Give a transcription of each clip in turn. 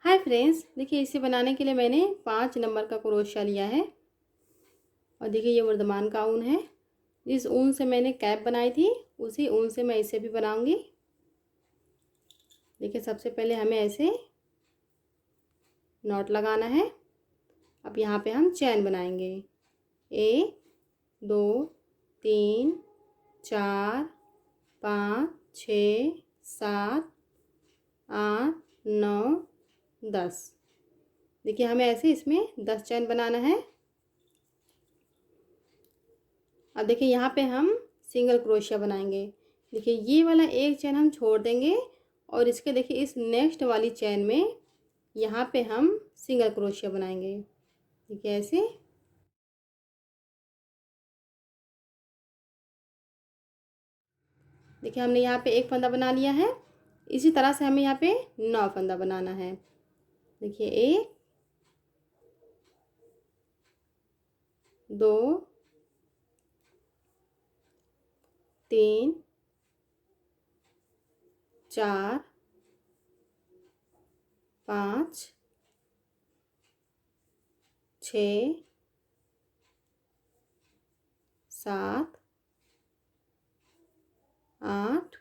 Hi friends, देखिए इसे बनाने के लिए मैंने 5 नंबर का क्रोशिया लिया है। और देखिए ये वर्धमान का ऊन है। जिस ऊन से मैंने कैप बनाई थी उसी ऊन से मैं इसे भी बनाऊंगी। देखिए सबसे पहले हमें ऐसे नॉट लगाना है। अब यहाँ पे हम चैन बनाएंगे। 1 2 3 4 5 6 7 8 9 10। देखिए हमें ऐसे इसमें 10 चैन बनाना है। अब देखिए यहाँ पे हम सिंगल क्रोशिया बनाएंगे। देखिए ये वाला एक चैन हम छोड़ देंगे और इसके देखिए इस नेक्स्ट वाली चैन में यहाँ पे हम सिंगल क्रोशिया बनाएंगे। देखिए ऐसे। देखिए हमने यहाँ पे एक फंदा बना लिया है। इसी तरह से हमें यहाँ पे 9 फंदा बनाना है। देखिए 1 2 3 4 5 6 7 8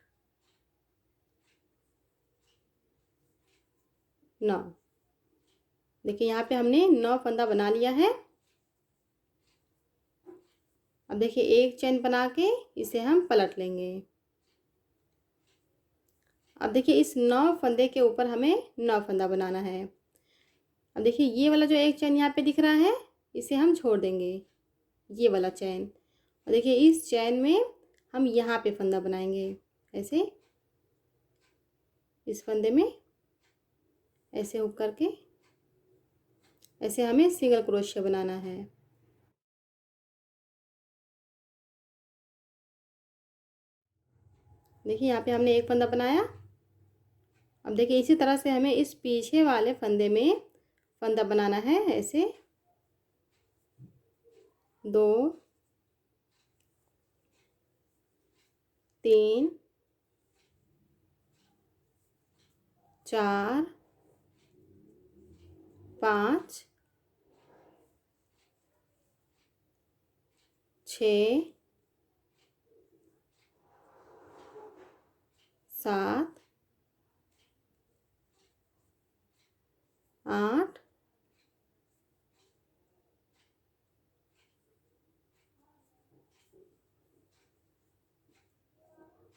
9। देखिए यहाँ पे हमने 9 फंदा बना लिया है। अब देखिए एक चैन बना के इसे हम पलट लेंगे। अब देखिए इस 9 फंदे के ऊपर हमें 9 फंदा बनाना है। अब देखिए ये वाला जो एक चैन यहाँ पे दिख रहा है इसे हम छोड़ देंगे, ये वाला चैन। और देखिए इस चैन में हम यहाँ पे फंदा बनाएंगे। ऐसे इस फंदे में ऐसे हुक करके ऐसे हमें सिंगल क्रोशिया बनाना है। देखिए यहाँ पे हमने एक फंदा बनाया। अब देखिए इसी तरह से हमें इस पीछे वाले फंदे में फंदा बनाना है। ऐसे 2 3 4 5 6 7 8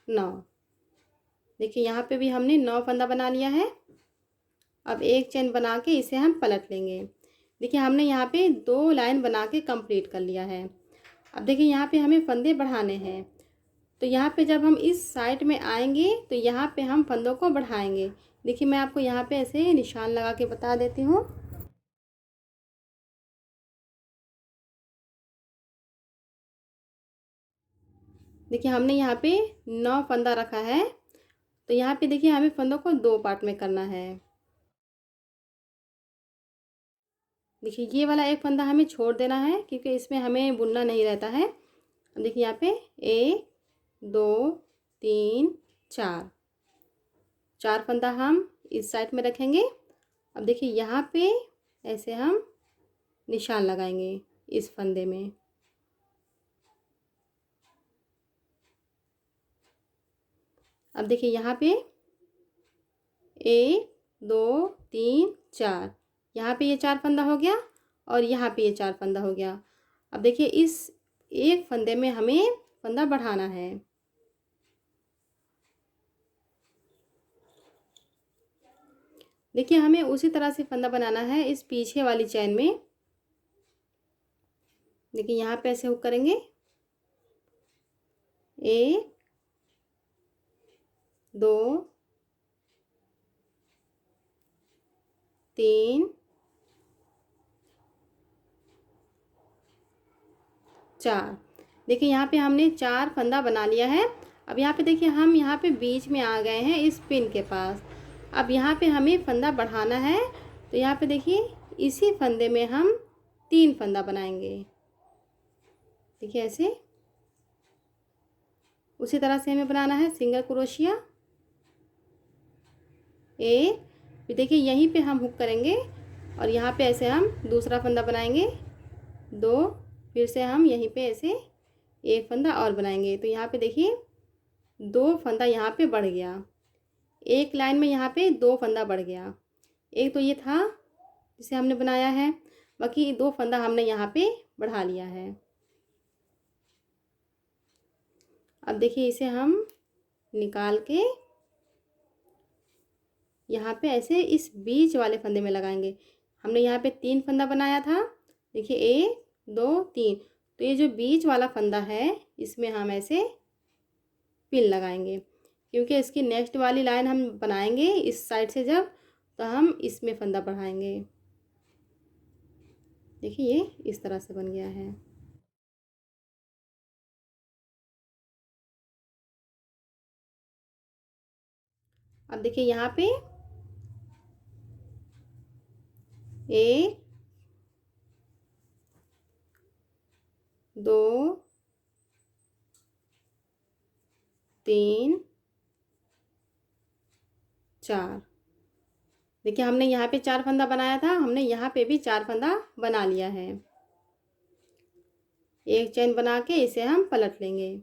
9। देखिए यहाँ पे भी हमने 9 फंदा बना लिया है। अब एक चेन बना के इसे हम पलट लेंगे। देखिए हमने यहाँ पे 2 लाइन बना के कंप्लीट कर लिया है। अब देखिए यहाँ पे हमें फंदे बढ़ाने हैं। तो यहाँ पे जब हम इस साइड में आएंगे तो यहाँ पे हम फंदों को बढ़ाएंगे। देखिए मैं आपको यहाँ पे ऐसे निशान लगा के बता देती हूँ। देखिए हमने यहाँ पे 9 फंदा रखा है। तो यहाँ पे देखिए हमें फंदों को 2 पार्ट में करना है। देखिए ये वाला एक फंदा हमें छोड़ देना है क्योंकि इसमें हमें बुनना नहीं रहता है। अब देखिए यहाँ पे 1 2 3 4 4 फंदा हम इस साइड में रखेंगे। अब देखिए यहाँ पे ऐसे हम निशान लगाएंगे इस फंदे में। अब देखिए यहाँ पे 1 2 3 4, यहाँ पे ये 4 फंदा हो गया और यहाँ पे ये 4 फंदा हो गया। अब देखिए इस एक फंदे में हमें फंदा बढ़ाना है। देखिए हमें उसी तरह से फंदा बनाना है इस पीछे वाली चैन में। देखिए यहाँ पे ऐसे हुक करेंगे। 1 2 3 4। देखिए यहाँ पे हमने 4 फंदा बना लिया है। अब यहाँ पे देखिए हम यहाँ पे बीच में आ गए हैं इस पिन के पास। अब यहाँ पे हमें फंदा बढ़ाना है। तो यहाँ पे देखिए इसी फंदे में हम 3 फंदा बनाएंगे। देखिए ऐसे उसी तरह से हमें बनाना है सिंगल क्रोशिया। 1 फिर देखिए यहीं पे हम हुक करेंगे और यहाँ पे ऐसे हम दूसरा फंदा बनाएंगे 2, फिर से हम यहीं पे ऐसे एक फंदा और बनाएंगे। तो यहाँ पे देखिए 2 फंदा यहाँ पे बढ़ गया, एक लाइन में यहाँ पे 2 फंदा बढ़ गया। एक तो ये था जिसे हमने बनाया है, बाकी 2 फंदा हमने यहाँ पे बढ़ा लिया है। अब देखिए इसे हम निकाल के यहाँ पे ऐसे इस बीच वाले फंदे में लगाएंगे। हमने यहाँ पे 3 फंदा बनाया था, देखिए 1 2 3, तो ये जो बीच वाला फंदा है इसमें हम ऐसे पिन लगाएंगे, क्योंकि इसकी नेक्स्ट वाली लाइन हम बनाएंगे इस साइड से जब, तो हम इसमें फंदा बढ़ाएंगे। देखिए ये इस तरह से बन गया है। अब देखिए यहाँ पे 1 2 3 4, देखिए हमने यहाँ पे 4 फंदा बनाया था, हमने यहाँ पे भी 4 फंदा बना लिया है। एक चेन बना के इसे हम पलट लेंगे।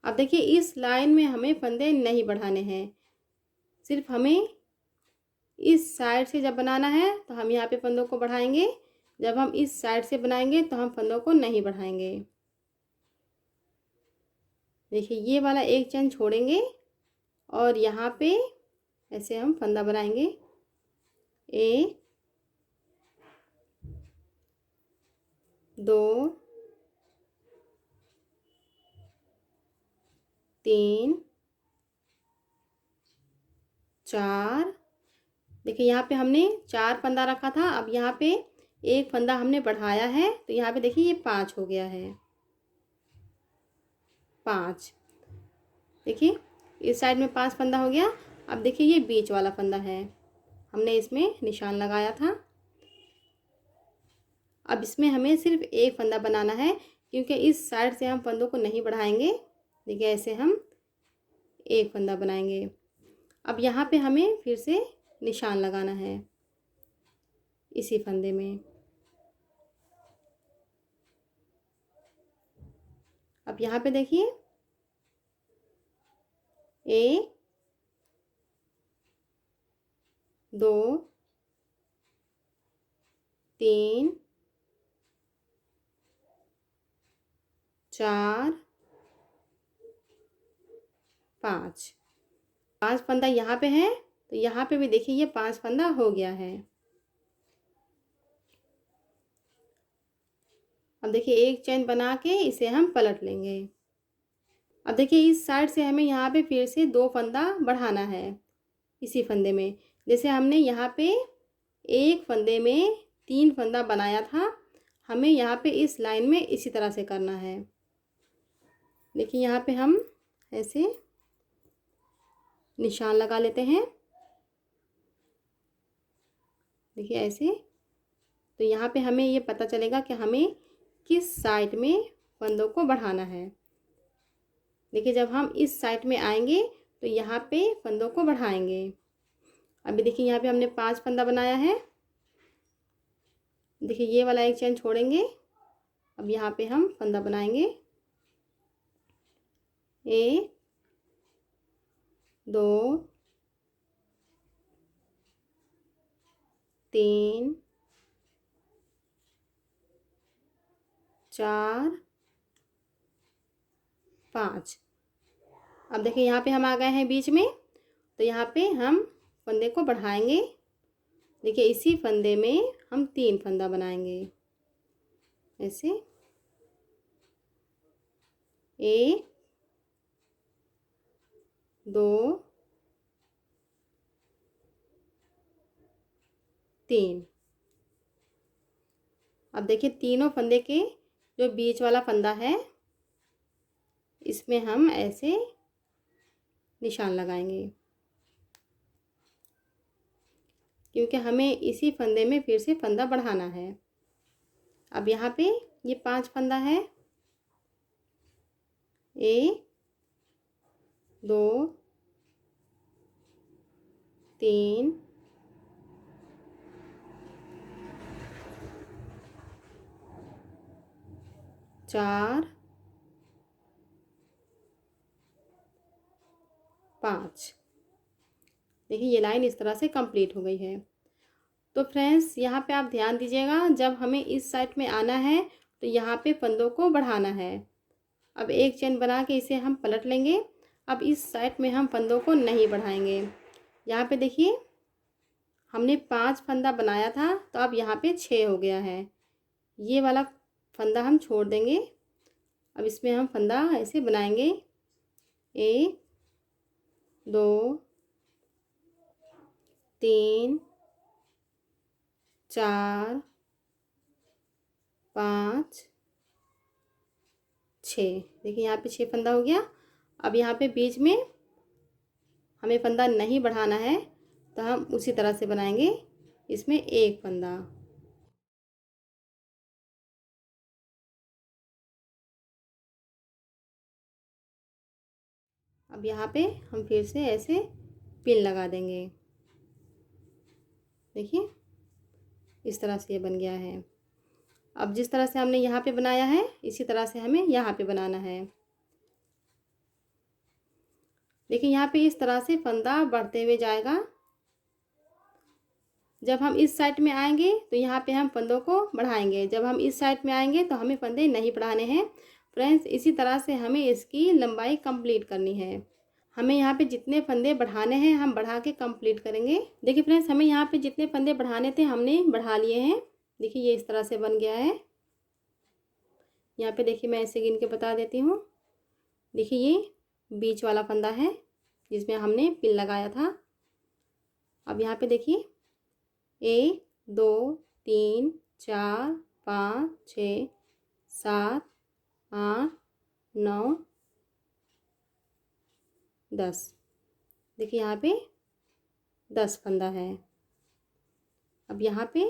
अब देखिए इस लाइन में हमें फंदे नहीं बढ़ाने हैं, सिर्फ हमें इस साइड से जब बनाना है तो हम यहाँ पे फंदों को बढ़ाएंगे, जब हम इस साइड से बनाएंगे तो हम फंदों को नहीं बढ़ाएंगे। देखिए ये वाला एक चेन छोड़ेंगे और यहाँ पे ऐसे हम फंदा बनाएंगे, 1 2 3 4, देखिए यहाँ पे हमने 4 फंदा रखा था, अब यहाँ पे एक फंदा हमने बढ़ाया है, तो यहाँ पे देखिए ये 5 हो गया है, 5। देखिए इस साइड में 5 फंदा हो गया। अब देखिए ये बीच वाला फंदा है, हमने इसमें निशान लगाया था। अब इसमें हमें सिर्फ एक फंदा बनाना है, क्योंकि इस साइड से हम फंदों को नहीं बढ़ाएंगे। देखिए ऐसे हम एक फंदा बनाएंगे। अब यहाँ पे हमें फिर से निशान लगाना है इसी फंदे में। अब यहाँ पे देखिए 1 2 3 4 5, 5 फंदा यहाँ पे है, तो यहाँ पे भी देखिए ये 5 फंदा हो गया है। अब देखिए एक चेन बना के इसे हम पलट लेंगे। अब देखिए इस साइड से हमें यहाँ पे फिर से 2 फंदा बढ़ाना है इसी फंदे में। जैसे हमने यहाँ पे एक फंदे में 3 फंदा बनाया था, हमें यहाँ पे इस लाइन में इसी तरह से करना है। देखिए यहाँ पे हम ऐसे निशान लगा लेते हैं, देखिए ऐसे। तो यहाँ पे हमें ये पता चलेगा कि हमें किस साइड में फंदों को बढ़ाना है। देखिए जब हम इस साइड में आएंगे तो यहाँ पे फंदों को बढ़ाएंगे। अभी देखिए यहाँ पे हमने 5 फंदा बनाया है, देखिए ये वाला एक चेन छोड़ेंगे। अब यहाँ पे हम फंदा बनाएंगे, 1 2 3 4 5। अब देखिए यहाँ पे हम आ गए हैं बीच में, तो यहाँ पे हम फंदे को बढ़ाएंगे। देखिए इसी फंदे में हम 3 फंदा बनाएंगे ऐसे, 1 2 3। अब देखिए तीनों फंदे के जो बीच वाला फंदा है इसमें हम ऐसे निशान लगाएंगे, क्योंकि हमें इसी फंदे में फिर से फंदा बढ़ाना है। अब यहाँ पे ये 5 फंदा है, 1 2 3 4 5। देखिए ये लाइन इस तरह से कंप्लीट हो गई है। तो फ्रेंड्स यहाँ पे आप ध्यान दीजिएगा, जब हमें इस साइड में आना है तो यहाँ पे फंदों को बढ़ाना है। अब एक चेन बना के इसे हम पलट लेंगे। अब इस साइड में हम फंदों को नहीं बढ़ाएंगे। यहाँ पे देखिए हमने 5 फंदा बनाया था, तो अब यहाँ पे 6 हो गया है। ये वाला फंदा हम छोड़ देंगे। अब इसमें हम फंदा ऐसे बनाएंगे, 1 2 3 4 5 6। देखिए यहाँ पे 6 फंदा हो गया। अब यहाँ पे बीच में हमें फंदा नहीं बढ़ाना है, तो हम उसी तरह से बनाएंगे, इसमें 1 फंदा। अब यहाँ पे हम फिर से ऐसे पिन लगा देंगे। देखिए इस तरह से ये बन गया है। अब जिस तरह से हमने यहाँ पे बनाया है, इसी तरह से हमें यहाँ पे बनाना है। देखिए यहाँ पे इस तरह से फंदा बढ़ते हुए जाएगा। जब हम इस साइड में आएंगे तो यहाँ पे हम फंदों को बढ़ाएंगे, जब हम इस साइड में आएंगे तो हमें फंदे नहीं बढ़ाने हैं। फ्रेंड्स इसी तरह से हमें इसकी लंबाई कंप्लीट करनी है। हमें यहाँ पे जितने फंदे बढ़ाने हैं हम बढ़ा के कंप्लीट करेंगे। देखिए फ्रेंड्स हमें यहाँ पे जितने फंदे बढ़ाने थे हमने बढ़ा लिए हैं। देखिए ये इस तरह से बन गया है। यहाँ पे देखिए मैं ऐसे गिन के बता देती हूँ। देखिए ये बीच वाला फंदा है जिसमें हमने पिन लगाया था। अब यहाँ पे देखिए 1 2 3 4 5 6 7 8 9 10। देखिए यहाँ पे 10 फंदा है। अब यहाँ पे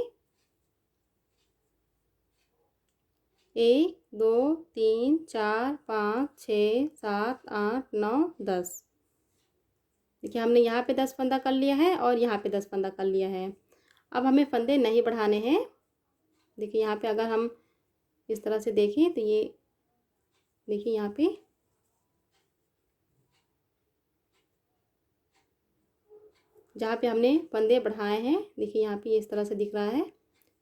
1 2 3 4 5 6 7 8 9 10। देखिए हमने यहाँ पे 10 फंदा कर लिया है और यहाँ पे 10 फंदा कर लिया है। अब हमें फंदे नहीं बढ़ाने हैं। देखिए यहाँ पे अगर हम इस तरह से देखें तो ये देखिए यहाँ पे जहाँ पे हमने फंदे बढ़ाए हैं, देखिए यहाँ पे इस तरह से दिख रहा है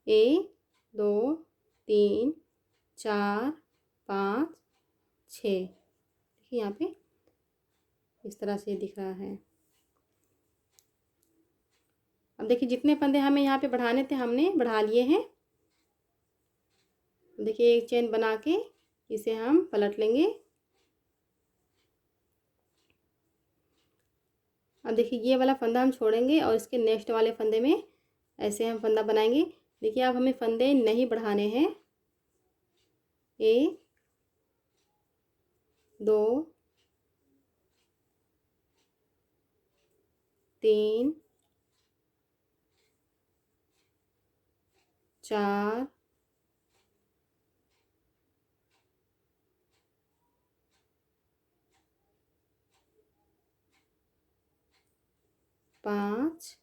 1 2 3 4 5 6। देखिए यहाँ पे इस तरह से दिख रहा है। अब देखिए जितने फंदे हमें यहाँ पे बढ़ाने थे हमने बढ़ा लिए हैं। देखिए एक चेन बना के इसे हम पलट लेंगे। अब देखिए ये वाला फंदा हम छोड़ेंगे और इसके नेक्स्ट वाले फंदे में ऐसे हम फंदा बनाएंगे। देखिए अब हमें फंदे नहीं बढ़ाने हैं। 1 2 3 4 5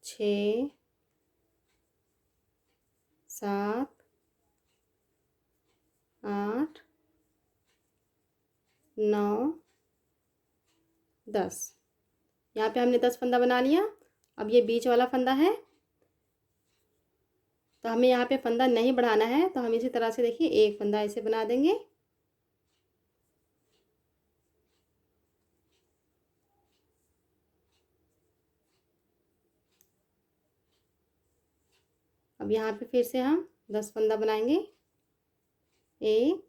6 7 8 9 10। यहाँ पे हमने 10 फंदा बना लिया। अब ये बीच वाला फंदा है, तो हमें यहाँ पे फंदा नहीं बढ़ाना है, तो हम इसी तरह से देखिए एक फंदा ऐसे बना देंगे। अब यहाँ पे फिर से हम 10 फंदा बनाएंगे। 1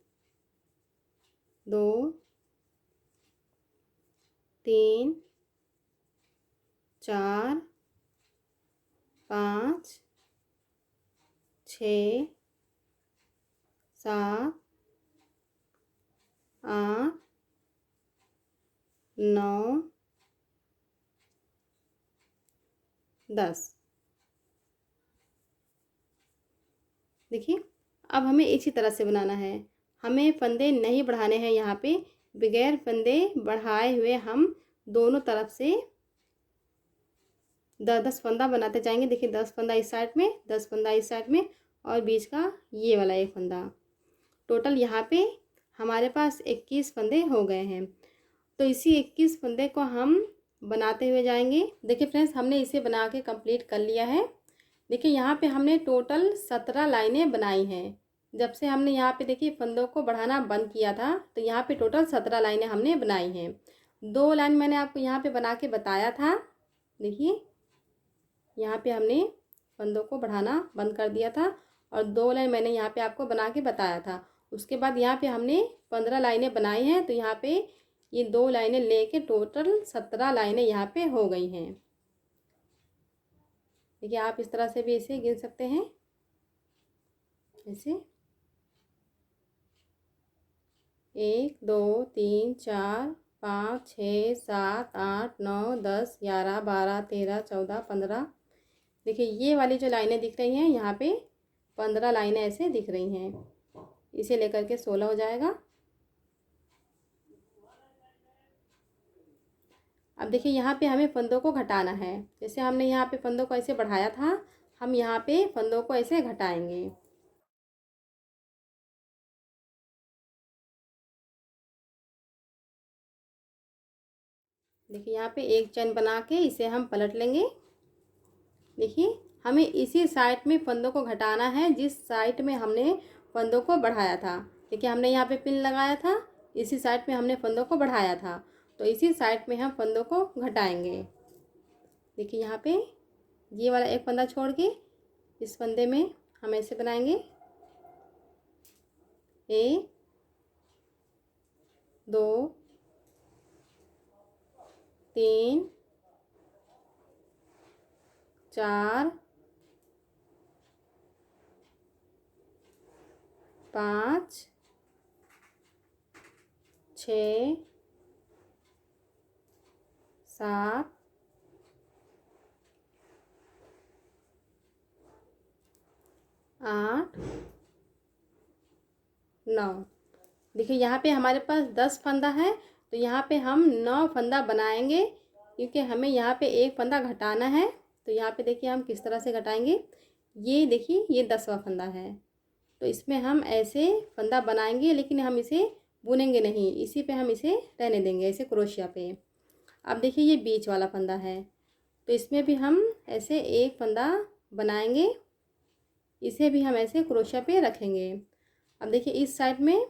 2 3 4 5 6 7 8 9 10। देखिए अब हमें इसी तरह से बनाना है। हमें फंदे नहीं बढ़ाने हैं। यहाँ पे बगैर फंदे बढ़ाए हुए हम दोनों तरफ से 10 10 फंदा बनाते जाएंगे। देखिए 10 फंदा इस साइड में, 10 फंदा इस साइड में, और बीच का ये वाला एक फंदा। टोटल यहाँ पे हमारे पास 21 फंदे हो गए हैं। तो इसी 21 फंदे को हम बनाते हुए जाएंगे। देखिए फ्रेंड्स, हमने इसे बना के कंप्लीट कर लिया है। देखिए यहाँ पे हमने टोटल 17 लाइनें बनाई हैं। जब से हमने यहाँ पे देखिए फंदों को बढ़ाना बंद किया था, तो यहाँ पे टोटल 17 लाइनें हमने बनाई हैं। 2 लाइन मैंने आपको यहाँ पे बना के बताया था। देखिए यहाँ पे हमने फंदों को बढ़ाना बंद कर दिया था, और 2 लाइन मैंने यहाँ पे आपको बना के बताया था। उसके बाद यहाँ पे हमने 15 लाइनें बनाई हैं। तो यहाँ पे ये 2 लाइनें लेके टोटल 17 लाइनें यहाँ पे हो गई हैं। देखिए आप इस तरह से भी इसे गिन सकते हैं, ऐसे 1 2 3 4 5 6 7 8 9 10 11 12 13 14 15। देखिए ये वाली जो लाइनें दिख रही हैं, यहाँ पे 15 लाइनें ऐसे दिख रही हैं। इसे लेकर के 16 हो जाएगा। अब देखिए यहाँ पे हमें फंदों को घटाना है। जैसे हमने यहाँ पे फंदों को ऐसे बढ़ाया था, हम यहाँ पे फंदों को ऐसे घटाएंगे। देखिए यहाँ पे एक चैन बना के इसे हम पलट लेंगे। देखिए हमें इसी साइड में फंदों को घटाना है, जिस साइड में हमने फंदों को बढ़ाया था। देखिए हमने यहाँ पे पिन लगाया था, इसी साइड में हमने फंदों को बढ़ाया था, तो इसी साइड में हम फंदों को घटाएंगे। देखिए यहाँ पे ये वाला एक फंदा छोड़ के इस फंदे में हम ऐसे बनाएंगे, 1 2 3 4 5 6 7 8 9। देखिए यहाँ पे हमारे पास 10 फंदा है, तो यहाँ पे हम 9 फंदा बनाएंगे, क्योंकि हमें यहाँ पे एक फंदा घटाना है। तो यहाँ पे देखिए हम किस तरह से घटाएंगे। ये देखिए ये 10वां फंदा है, तो इसमें हम ऐसे फंदा बनाएंगे, लेकिन हम इसे बुनेंगे नहीं, इसी पे हम इसे रहने देंगे, ऐसे क्रोशिया पे। अब देखिए ये बीच वाला फंदा है, तो इसमें भी हम ऐसे एक फंदा बनाएंगे, इसे भी हम ऐसे क्रोशिया पे रखेंगे। अब देखिए इस साइड में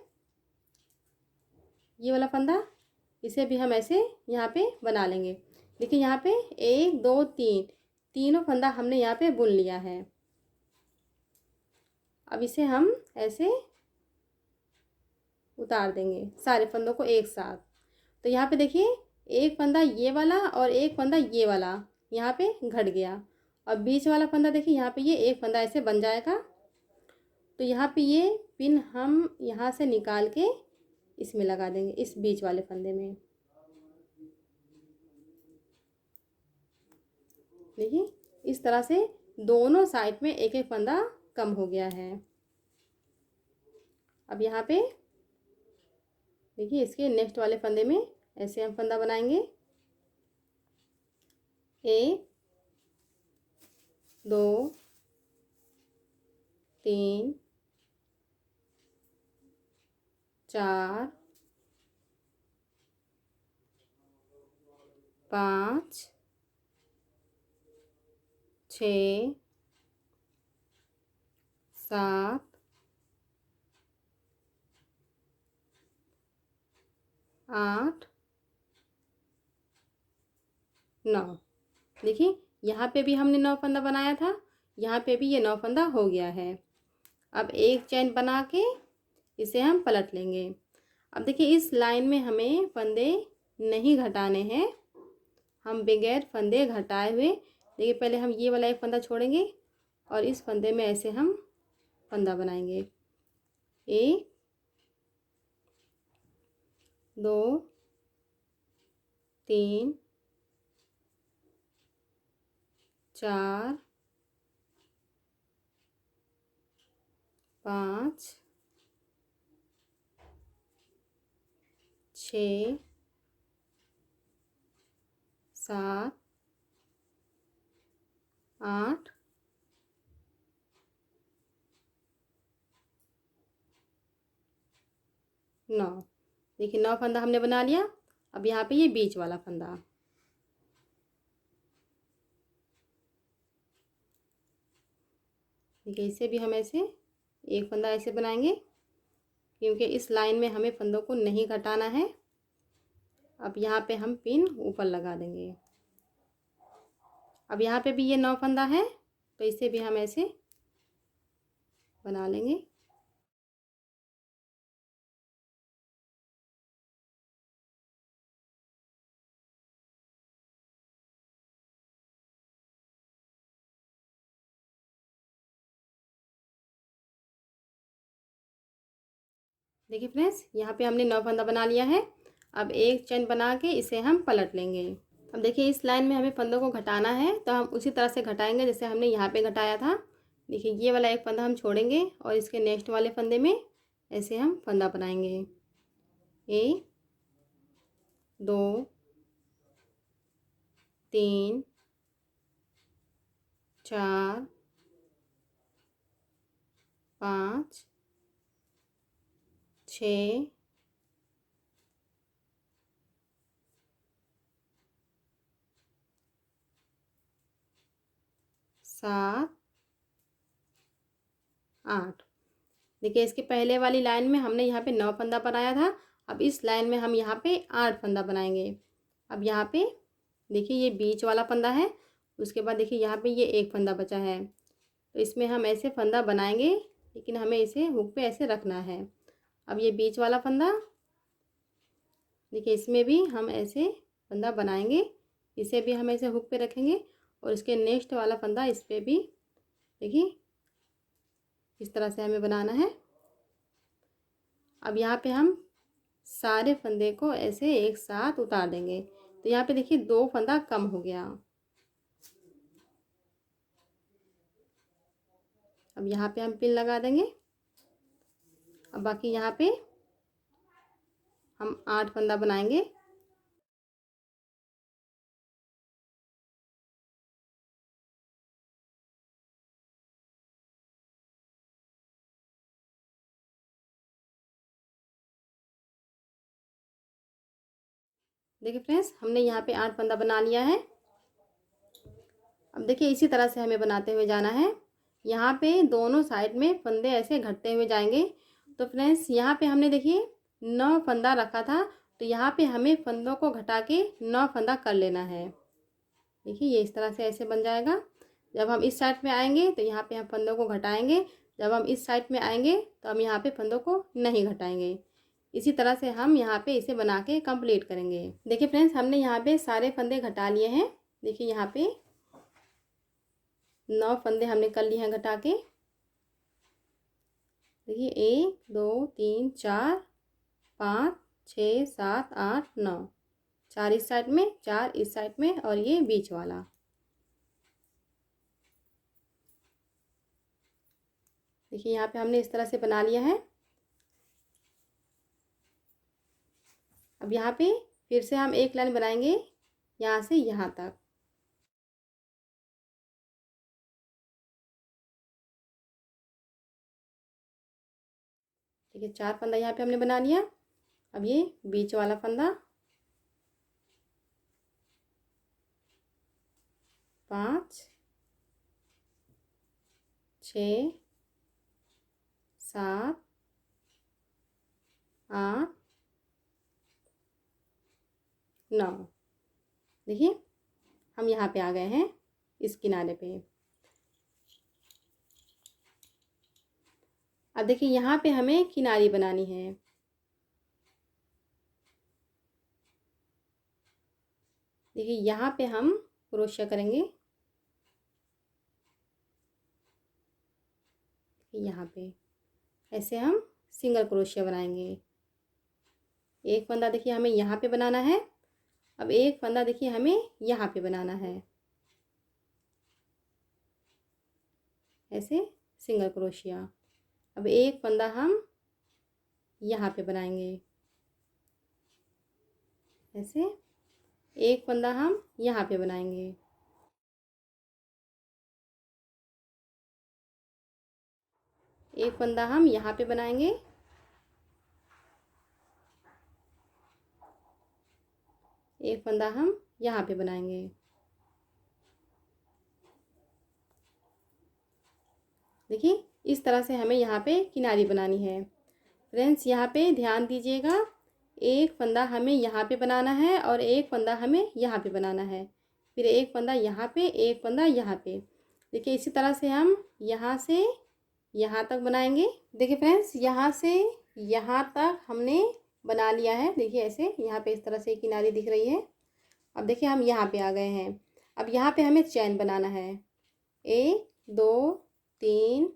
ये वाला फंदा, इसे भी हम ऐसे यहाँ पे बना लेंगे। देखिए यहाँ पे 1 2 3 तीनों फंदा हमने यहाँ पे बुन लिया है। अब इसे हम ऐसे उतार देंगे सारे फंदों को एक साथ। तो यहाँ पे देखिए एक फंदा ये वाला और एक फंदा ये वाला यहाँ पे घट गया, और बीच वाला फंदा देखिए यहाँ पे ये एक फंदा ऐसे बन जाएगा। तो यहाँ पे ये पिन हम यहाँ से निकाल के इसमें लगा देंगे, इस बीच वाले फंदे में। देखिए इस तरह से दोनों साइड में एक एक फंदा कम हो गया है। अब यहाँ पे देखिए इसके नेक्स्ट वाले फंदे में ऐसे हम फंदा बनाएंगे, 1 2 3 4 5 6 7 8 9। देखिए यहाँ पे भी हमने 9 फंदा बनाया था, यहाँ पे भी ये 9 फंदा हो गया है। अब एक चैन बना के इसे हम पलट लेंगे। अब देखिए इस लाइन में हमें फंदे नहीं घटाने हैं, हम बगैर फंदे घटाए हुए। देखिए पहले हम ये वाला एक फंदा छोड़ेंगे, और इस फंदे में ऐसे हम फंदा बनाएंगे, 1 2 3 4 5 6 7 8, 9। देखिए 9 फंदा हमने बना लिया। अब यहाँ पे ये बीच वाला फंदा, देखिए इसे भी हम ऐसे एक फंदा ऐसे बनाएंगे, क्योंकि इस लाइन में हमें फंदों को नहीं घटाना है। अब यहाँ पे हम पिन ऊपर लगा देंगे। अब यहाँ पे भी ये 9 फंदा है, तो इसे भी हम ऐसे बना लेंगे। देखिए फ्रेंड्स, यहाँ पे हमने 9 फंदा बना लिया है। अब एक चेन बना के इसे हम पलट लेंगे। अब देखिए इस लाइन में हमें फंदों को घटाना है, तो हम उसी तरह से घटाएंगे जैसे हमने यहाँ पे घटाया था। देखिए ये वाला एक फंदा हम छोड़ेंगे और इसके नेक्स्ट वाले फंदे में ऐसे हम फंदा बनाएंगे। 1, 2, 3, 4, 5, 6, 7, 8। देखिए इसके पहले वाली लाइन में हमने यहाँ पे 9 फंदा बनाया था। अब इस लाइन में हम यहाँ पे 8 फंदा बनाएंगे। अब यहाँ पे देखिए ये बीच वाला फंदा है, उसके बाद देखिए यहाँ पे ये एक फंदा बचा है, तो इसमें हम ऐसे फंदा बनाएंगे, लेकिन हमें इसे हुक पे ऐसे रखना है। अब ये बीच वाला फंदा, देखिए इसमें भी हम ऐसे फंदा बनाएंगे, इसे भी हम ऐसे हुक पे रखेंगे और इसके नेक्स्ट वाला फंदा इस पर भी देखिए इस तरह से हमें बनाना है। अब यहाँ पे हम सारे फंदे को ऐसे एक साथ उतार देंगे, तो यहाँ पे देखिए 2 फंदा कम हो गया। अब यहाँ पे हम पिन लगा देंगे। अब बाकी यहाँ पे हम 8 फंदा बनाएंगे। देखिए फ्रेंड्स, हमने यहाँ पे 8 फंदा बना लिया है। अब देखिए इसी तरह से हमें बनाते हुए जाना है। यहाँ पे दोनों साइड में फंदे ऐसे घटते हुए जाएंगे। तो फ्रेंड्स यहाँ पे हमने देखिए 9 फंदा रखा था, तो यहाँ पे हमें फंदों को घटा के 9 फंदा कर लेना है। देखिए ये इस तरह से ऐसे बन जाएगा। जब हम इस साइड में आएंगे तो यहाँ पे हम फंदों को घटाएंगे, जब हम इस साइड में आएंगे तो हम यहाँ पे फंदों को नहीं घटाएंगे। इसी तरह से हम यहाँ पे इसे बना के कंप्लीट करेंगे। देखिए फ्रेंड्स, हमने यहाँ पे सारे फंदे घटा लिए हैं। देखिए यहाँ पे 9 फंदे हमने कर लिए हैं घटा के। देखिए 1, 2, 3, 4, 5, 6, 7, 8, 9। 4 इस साइड में, 4 इस साइड में और ये बीच वाला। देखिए यहाँ पे हमने इस तरह से बना लिया है। अब यहाँ पे फिर से हम एक लाइन बनाएंगे यहाँ से यहाँ तक। देखिए 4 फंदा यहाँ पे हमने बना लिया। अब ये बीच वाला फंदा, 5, 6, 7, 8, 9। देखिए हम यहाँ पे आ गए हैं इस किनारे पे। अब देखिए यहाँ पे हमें किनारी बनानी है। देखिए यहाँ पे हम क्रोशिया करेंगे, यहाँ पे ऐसे हम सिंगल क्रोशिया बनाएंगे। एक फंदा देखिए हमें यहाँ पे बनाना है। अब एक फंदा देखिए हमें यहाँ पे बनाना है, ऐसे सिंगल क्रोशिया। अब एक फंदा हम यहाँ पे बनाएंगे, ऐसे एक फंदा हम यहाँ पे बनाएंगे। एक फंदा हम यहाँ पे बनाएंगे, एक फंदा हम यहाँ पे बनाएंगे। देखिए इस तरह से हमें यहाँ पे किनारी बनानी है। फ्रेंड्स यहाँ पे ध्यान दीजिएगा, एक फंदा हमें यहाँ पे बनाना है और एक फंदा हमें यहाँ पे बनाना है, फिर एक फंदा यहाँ पे, एक फंदा यहाँ पे। देखिए इसी तरह से हम यहाँ से यहाँ तक बनाएंगे। देखिए फ्रेंड्स यहाँ से यहाँ तक हमने बना लिया है। देखिए ऐसे यहाँ पे इस तरह से किनारी दिख रही है। अब देखिए हम यहाँ पे आ गए हैं। अब यहाँ पे हमें चैन बनाना है। 1 2 3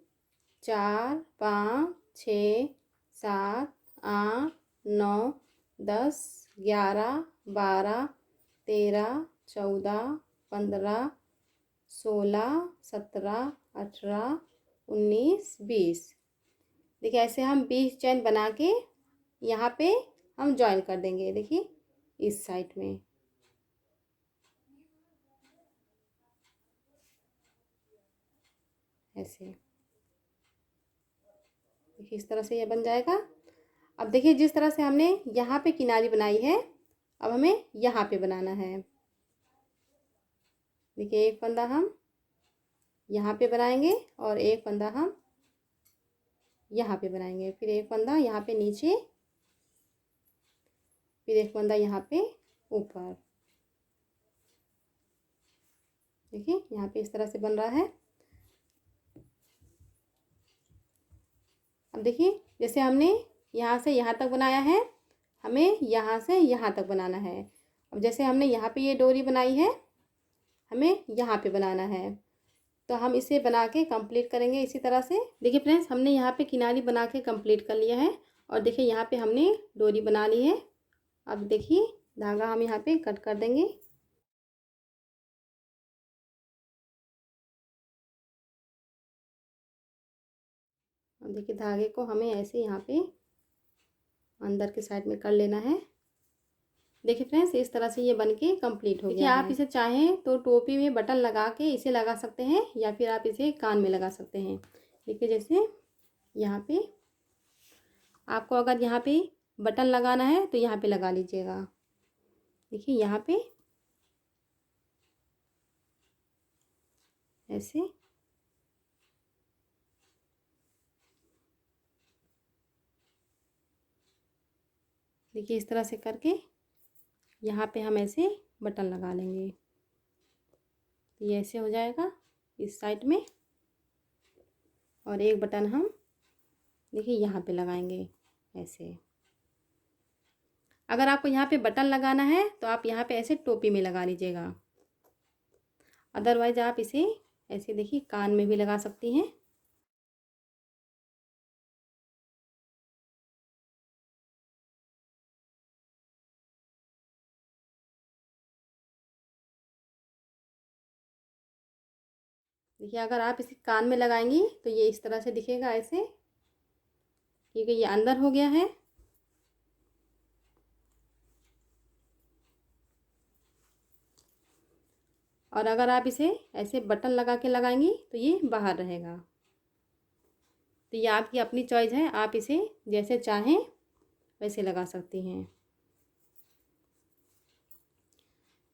4 5 6 7 8 9 10 11 12 13 14 15 16 17 18 19 20। देखिए ऐसे हम 20 चैन बना के यहाँ पे हम ज्वाइन कर देंगे। देखिए इस साइड में ऐसे, देखिए इस तरह से ये बन जाएगा। अब देखिए जिस तरह से हमने यहाँ पे किनारी बनाई है, अब हमें यहाँ पे बनाना है। देखिए एक फंदा हम यहाँ पे बनाएंगे और एक फंदा हम यहाँ पे बनाएंगे, फिर एक फंदा यहाँ पे नीचे, फिर एक फंदा यहाँ पे ऊपर। देखिए यहाँ पे इस तरह से बन रहा है। अब देखिए जैसे हमने यहाँ से यहाँ तक बनाया है, हमें यहाँ से यहाँ तक बनाना है। अब जैसे हमने यहाँ पे ये डोरी बनाई है, हमें यहाँ पे बनाना है, तो हम इसे बना के कंप्लीट करेंगे इसी तरह से। देखिए फ्रेंड्स हमने यहाँ पे किनारी बना के कंप्लीट कर लिया है और देखिए यहाँ पे हमने डोरी बना ली है। अब देखिए धागा हम यहाँ पे कट कर देंगे। अब देखिए धागे को हमें ऐसे यहाँ पे अंदर के साइड में कर लेना है। देखिए फ्रेंड्स इस तरह से ये बन के कंप्लीट हो गया है। आप इसे चाहें तो टोपी में बटन लगा के इसे लगा सकते हैं या फिर आप इसे कान में लगा सकते हैं। देखिए जैसे यहाँ पे आपको अगर यहाँ पे बटन लगाना है तो यहाँ पे लगा लीजिएगा। देखिए यहाँ पे ऐसे, देखिए इस तरह से करके यहाँ पे हम ऐसे बटन लगा लेंगे। तो ये ऐसे हो जाएगा इस साइड में, और एक बटन हम देखिए यहाँ पे लगाएंगे ऐसे। अगर आपको यहाँ पे बटन लगाना है तो आप यहाँ पे ऐसे टोपी में लगा लीजिएगा, अदरवाइज आप इसे ऐसे देखिए कान में भी लगा सकती हैं। देखिए अगर आप इसे कान में लगाएंगी तो ये इस तरह से दिखेगा ऐसे, क्योंकि ये अंदर हो गया है। और अगर आप इसे ऐसे बटन लगा के लगाएंगी तो ये बाहर रहेगा। तो ये आपकी अपनी चॉइस है, आप इसे जैसे चाहें वैसे लगा सकती हैं।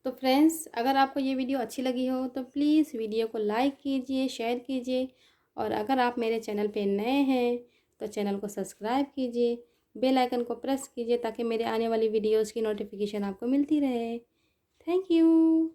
तो फ्रेंड्स अगर आपको ये वीडियो अच्छी लगी हो तो प्लीज़ वीडियो को लाइक कीजिए, शेयर कीजिए, और अगर आप मेरे चैनल पे नए हैं तो चैनल को सब्सक्राइब कीजिए, बेल आइकन को प्रेस कीजिए ताकि मेरे आने वाली वीडियोज़ की नोटिफिकेशन आपको मिलती रहे। Thank you.